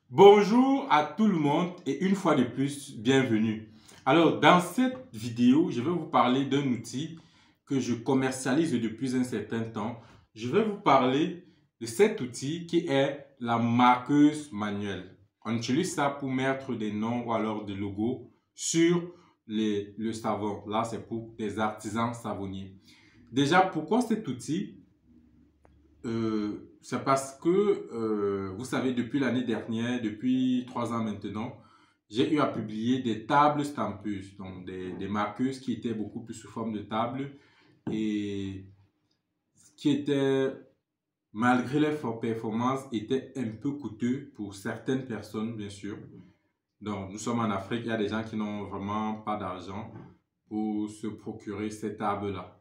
Bonjour à tout le monde et une fois de plus, bienvenue. Alors, dans cette vidéo, je vais vous parler d'un outil que je commercialise depuis un certain temps. Je vais vous parler de cet outil qui est la marqueuse manuelle. On utilise ça pour mettre des noms ou alors des logos sur le savon. Là, c'est pour des artisans savonniers. Déjà, pourquoi cet outil? C'est parce que, vous savez, depuis l'année dernière, depuis 3 ans maintenant, j'ai eu à publier des tables stampeuses, donc des marqueuses qui étaient beaucoup plus sous forme de table et qui étaient, malgré leur forte performance, étaient un peu coûteux pour certaines personnes, bien sûr. Donc, nous sommes en Afrique, il y a des gens qui n'ont vraiment pas d'argent pour se procurer ces tables-là.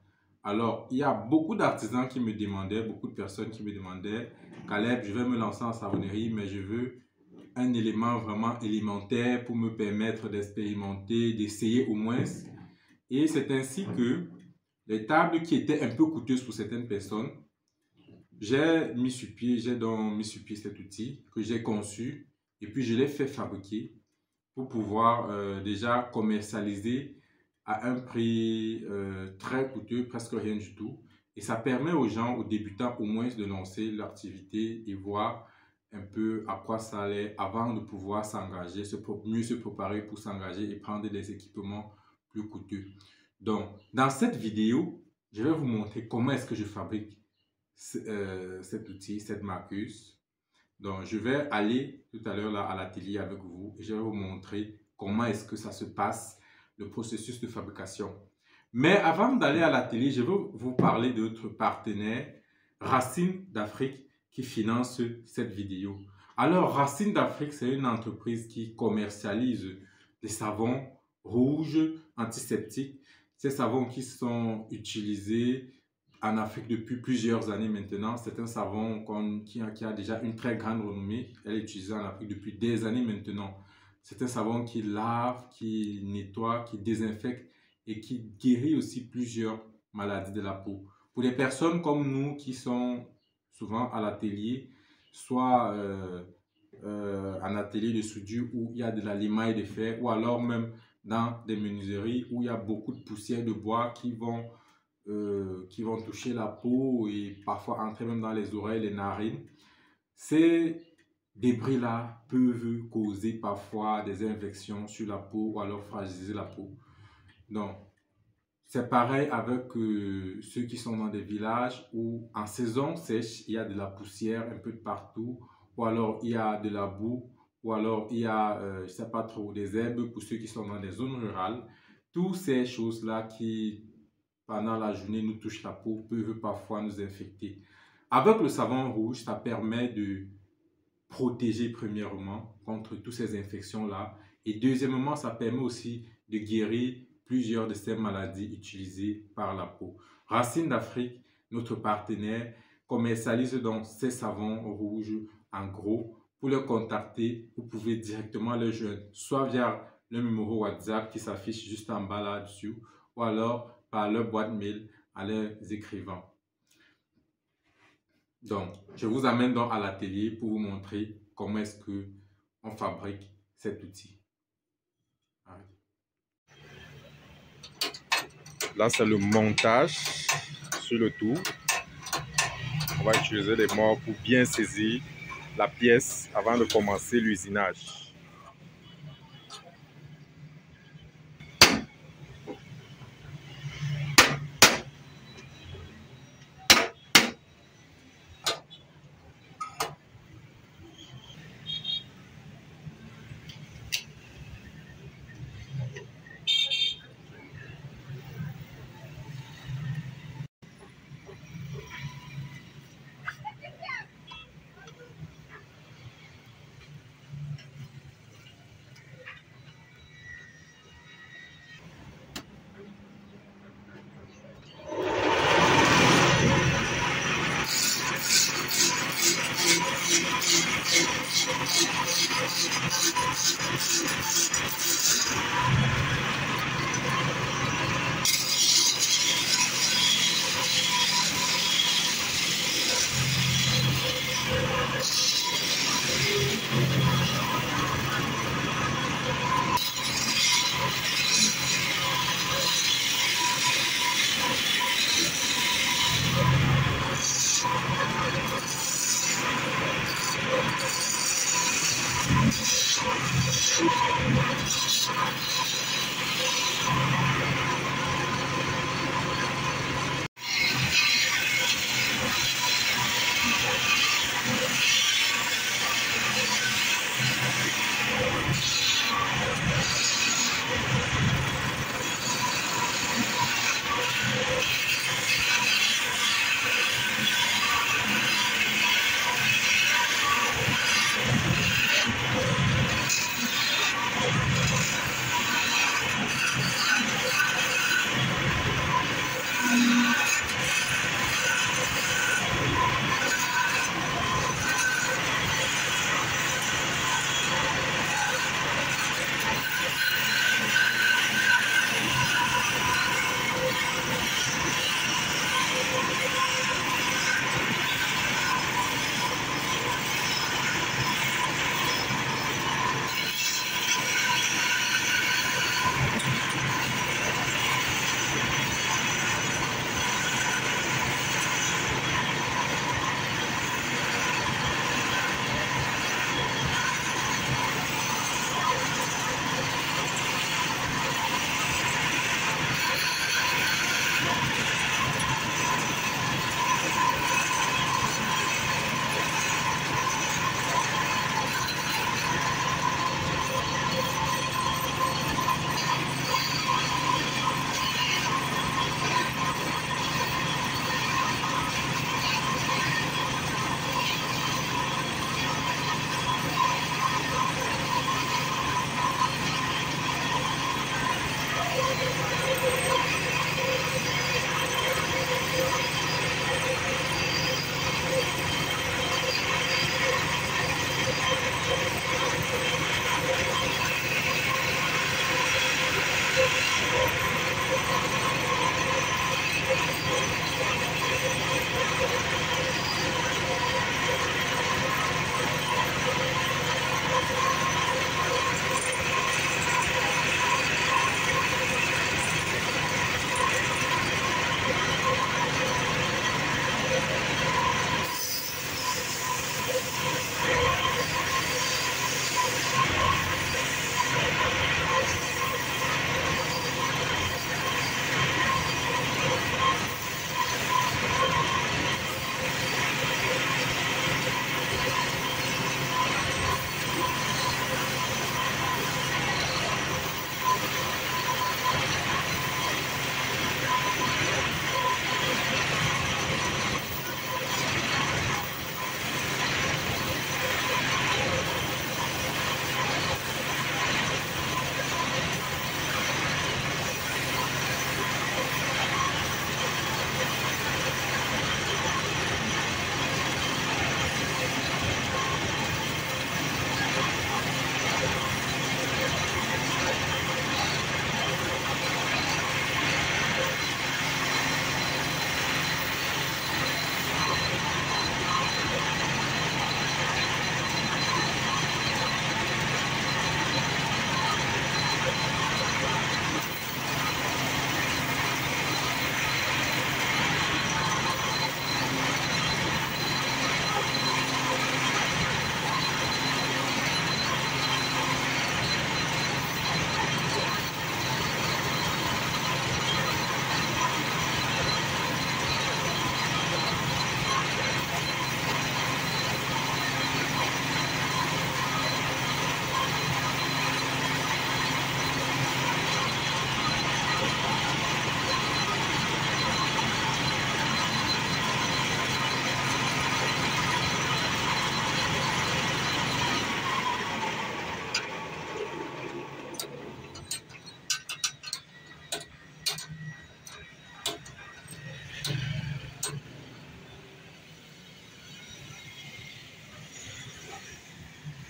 Alors, il y a beaucoup d'artisans qui me demandaient, beaucoup de personnes qui me demandaient, Caleb, je vais me lancer en savonnerie, mais je veux un élément vraiment élémentaire pour me permettre d'expérimenter, d'essayer au moins. Et c'est ainsi que les tables qui étaient un peu coûteuses pour certaines personnes, j'ai donc mis sur pied cet outil que j'ai conçu et puis je l'ai fait fabriquer pour pouvoir déjà commercialiser à un prix très coûteux, presque rien du tout. Et ça permet aux gens, aux débutants au moins de lancer l'activité et voir un peu à quoi ça allait avant de pouvoir s'engager, mieux se préparer pour s'engager et prendre des équipements plus coûteux. Donc, dans cette vidéo, je vais vous montrer comment est-ce que je fabrique cet outil, cette marqueuse. Donc, je vais aller tout à l'heure là à l'atelier avec vous et je vais vous montrer comment est-ce que ça se passe, le processus de fabrication. Mais avant d'aller à l'atelier, je veux vous parler de notre partenaire, Racines d'Afrique, qui finance cette vidéo. Alors, Racines d'Afrique, c'est une entreprise qui commercialise des savons rouges antiseptiques. Ces savons qui sont utilisés en Afrique depuis plusieurs années maintenant. C'est un savon qui a déjà une très grande renommée. Elle est utilisée en Afrique depuis des années maintenant. C'est un savon qui lave, qui nettoie, qui désinfecte et qui guérit aussi plusieurs maladies de la peau. Pour les personnes comme nous qui sont souvent à l'atelier, soit en atelier de soudure où il y a de la limaille de fer, ou alors même dans des menuiseries où il y a beaucoup de poussières de bois qui vont toucher la peau et parfois entrer même dans les oreilles, les narines. Ces débris-là peuvent causer parfois des infections sur la peau ou alors fragiliser la peau. Donc, c'est pareil avec ceux qui sont dans des villages où en saison sèche, il y a de la poussière un peu de partout, ou alors il y a de la boue, ou alors il y a, je ne sais pas trop, des herbes pour ceux qui sont dans des zones rurales. Toutes ces choses-là qui pendant la journée nous touchent la peau peuvent parfois nous infecter. Avec le savon rouge, ça permet de protéger premièrement contre toutes ces infections-là. Et deuxièmement, ça permet aussi de guérir plusieurs de ces maladies utilisées par la peau. Racines d'Afrique, notre partenaire, commercialise donc ces savons rouges en gros. Pour les contacter, vous pouvez directement les joindre, soit via le numéro WhatsApp qui s'affiche juste en bas là-dessus, ou alors par leur boîte mail en les écrivant. Donc, je vous amène donc à l'atelier pour vous montrer comment est-ce qu'on fabrique cet outil. Là, c'est le montage sur le tout. On va utiliser les morts pour bien saisir la pièce avant de commencer l'usinage.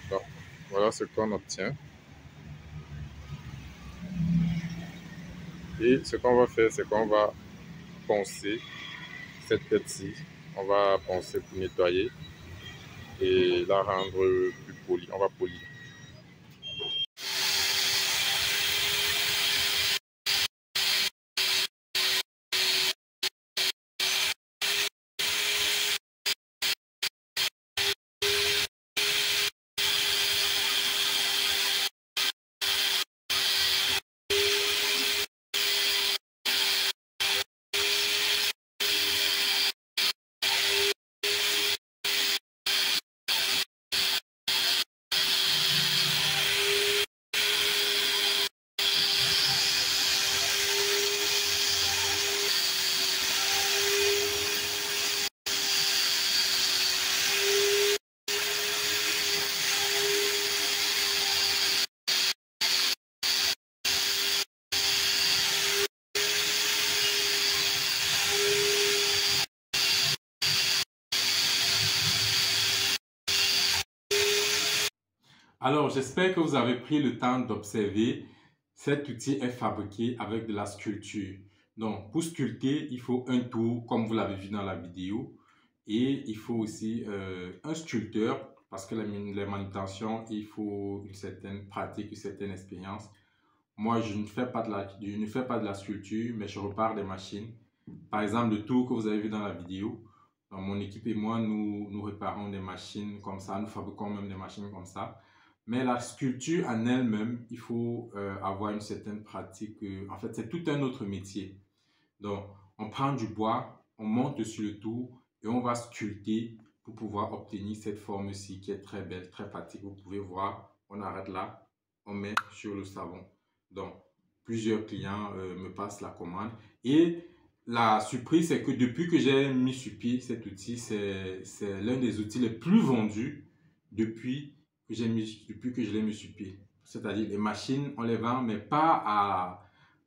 Bon, voilà ce qu'on obtient. Et ce qu'on va faire, c'est qu'on va poncer cette tête-ci. On va poncer pour nettoyer et la rendre plus polie. On va polir. Alors, j'espère que vous avez pris le temps d'observer. Cet outil est fabriqué avec de la sculpture. Donc, pour sculpter, il faut un tour, comme vous l'avez vu dans la vidéo. Et il faut aussi un sculpteur, parce que les manipulations, il faut une certaine pratique, une certaine expérience. Moi, je ne fais pas de la sculpture, mais je repars des machines. Par exemple, le tour que vous avez vu dans la vidéo. Donc, mon équipe et moi, nous réparons des machines comme ça, nous fabriquons même des machines comme ça. Mais la sculpture en elle-même, il faut avoir une certaine pratique. En fait, c'est tout un autre métier. Donc, on prend du bois, on monte sur le tour et on va sculpter pour pouvoir obtenir cette forme-ci qui est très belle, très pratique. Vous pouvez voir, on arrête là, on met sur le savon. Donc, plusieurs clients me passent la commande. Et la surprise, c'est que depuis que j'ai mis sur pied cet outil, c'est l'un des outils les plus vendus depuis que je l'ai mis sur pied. C'est-à-dire, les machines, on les vend, mais pas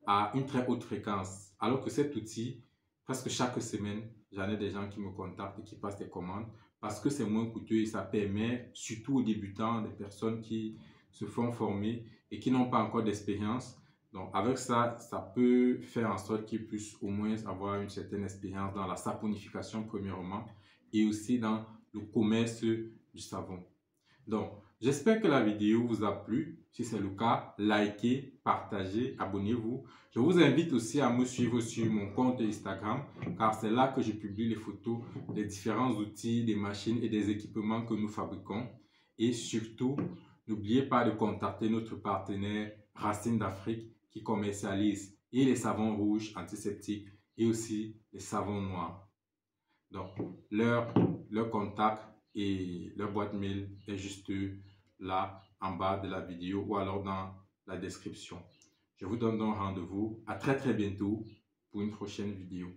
à une très haute fréquence. Alors que cet outil, presque chaque semaine, j'en ai des gens qui me contactent et qui passent des commandes parce que c'est moins coûteux et ça permet, surtout aux débutants, des personnes qui se font former et qui n'ont pas encore d'expérience. Donc, avec ça, ça peut faire en sorte qu'ils puissent au moins avoir une certaine expérience dans la saponification, premièrement, et aussi dans le commerce du savon. Donc, j'espère que la vidéo vous a plu. Si c'est le cas, likez, partagez, abonnez-vous. Je vous invite aussi à me suivre sur mon compte Instagram, car c'est là que je publie les photos des différents outils, des machines et des équipements que nous fabriquons. Et surtout, n'oubliez pas de contacter notre partenaire Racines d'Afrique qui commercialise et les savons rouges antiseptiques et aussi les savons noirs. Donc, leur contact et leur boîte mail est juste là en bas de la vidéo ou alors dans la description. Je vous donne donc rendez-vous à très bientôt pour une prochaine vidéo.